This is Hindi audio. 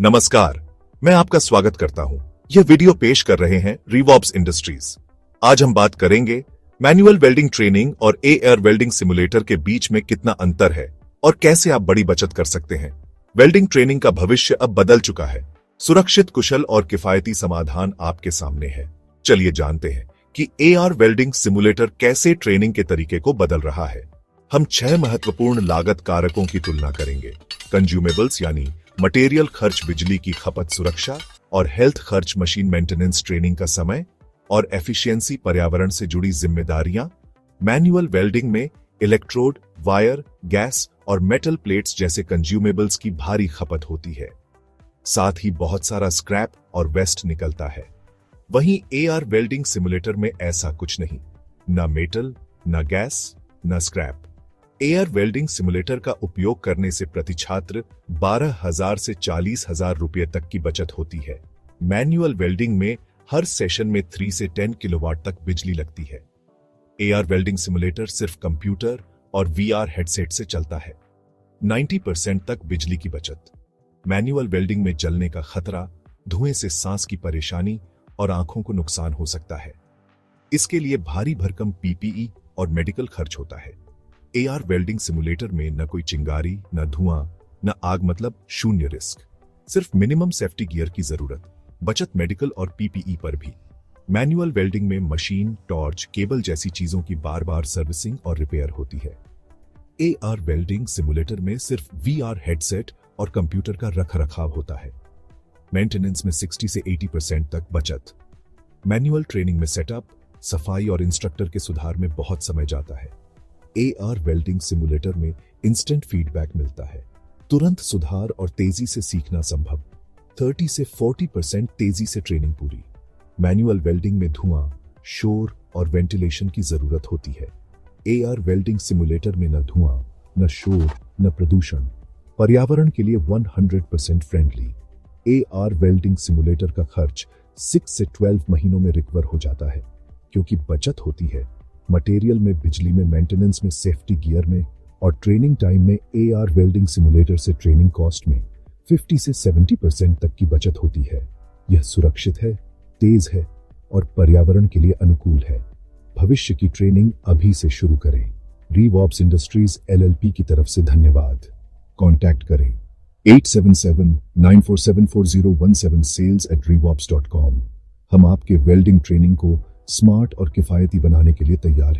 नमस्कार, मैं आपका स्वागत करता हूं। यह वीडियो पेश कर रहे हैं रिवॉब्स इंडस्ट्रीज। आज हम बात करेंगे मैनुअल वेल्डिंग ट्रेनिंग और एआर वेल्डिंग सिमुलेटर के बीच में कितना अंतर है और कैसे आप बड़ी बचत कर सकते हैं। वेल्डिंग ट्रेनिंग का भविष्य अब बदल चुका है। सुरक्षित, कुशल और किफायती समाधान आपके सामने है। चलिए जानते हैं कि एआर वेल्डिंग सिमुलेटर कैसे ट्रेनिंग के तरीके को बदल रहा है। हम 6 महत्वपूर्ण लागत कारकों की तुलना करेंगे। कंज्यूमेबल्स यानी मटेरियल खर्च, बिजली की खपत, सुरक्षा और हेल्थ खर्च, मशीन मेंटेनेंस, ट्रेनिंग का समय और एफिशिएंसी, पर्यावरण से जुड़ी जिम्मेदारियां। मैनुअल वेल्डिंग में इलेक्ट्रोड, वायर, गैस और मेटल प्लेट्स जैसे कंज्यूमेबल्स की भारी खपत होती है। साथ ही बहुत सारा स्क्रैप और वेस्ट निकलता है। वहीं एआर वेल्डिंग सिमुलेटर में ऐसा कुछ नहीं, न मेटल, न गैस, न स्क्रैप। एआर वेल्डिंग सिमुलेटर का उपयोग करने से प्रति छात्र 12,000 से 40,000 रुपये तक की बचत होती है। मैनुअल वेल्डिंग में हर सेशन में 3 से 10 किलोवाट तक बिजली लगती है। एआर वेल्डिंग सिमुलेटर सिर्फ कंप्यूटर और वीआर हेडसेट से चलता है। 90% तक बिजली की बचत। मैनुअल वेल्डिंग में जलने का खतरा, धुएं से सांस की परेशानी और आंखों को नुकसान हो सकता है। इसके लिए भारी भरकम पीपीई और मेडिकल खर्च होता है। एआर वेल्डिंग सिमुलेटर में न कोई चिंगारी, न धुआं, न आग, मतलब शून्य रिस्क। सिर्फ मिनिमम सेफ्टी गियर की जरूरत। बचत मेडिकल और पीपीई पर भी। मैनुअल वेल्डिंग में मशीन, टॉर्च, केबल जैसी चीजों की बार बार सर्विसिंग और रिपेयर होती है। एआर वेल्डिंग सिमुलेटर में सिर्फ वीआर हेडसेट और कंप्यूटर का रखरखाव होता है। मेंटेनेंस में 60 से 80% तक बचत। मैनुअल ट्रेनिंग में सेटअप, सफाई और इंस्ट्रक्टर के सुधार में बहुत समय जाता है। एआर वेल्डिंग सिमुलेटर में इंस्टेंट फीडबैक मिलता है। तुरंत सुधार और तेजी से सीखना संभव। 30 से 40% तेजी से ट्रेनिंग पूरी। मैनुअल वेल्डिंग में धुआं, शोर और वेंटिलेशन की जरूरत होती है। एआर वेल्डिंग सिमुलेटर में न धुआं, न शोर, न प्रदूषण। पर्यावरण के लिए 100% फ्रेंडली। एआर वेल्डिंग सिमुलेटर का खर्च 6 से 12 महीनों में रिकवर हो जाता है, क्योंकि बचत होती है मटेरियल में, बिजली में, मेंटेनेंस में, सेफ्टी गियर में और ट्रेनिंग टाइम में। एआर वेल्डिंग सिमुलेटर से ट्रेनिंग कॉस्ट में 50 से 70% तक की बचत होती है। यह सुरक्षित है, तेज है और पर्यावरण के लिए अनुकूल है। भविष्य की ट्रेनिंग अभी से शुरू करें। रिवॉब्स इंडस्ट्रीज एलएलपी की तरफ से धन्यवाद। कॉन्टैक्ट करें 8779474017 sales@rewobs.com। हम आपके वेल्डिंग ट्रेनिंग को स्मार्ट और किफायती बनाने के लिए तैयार हैं।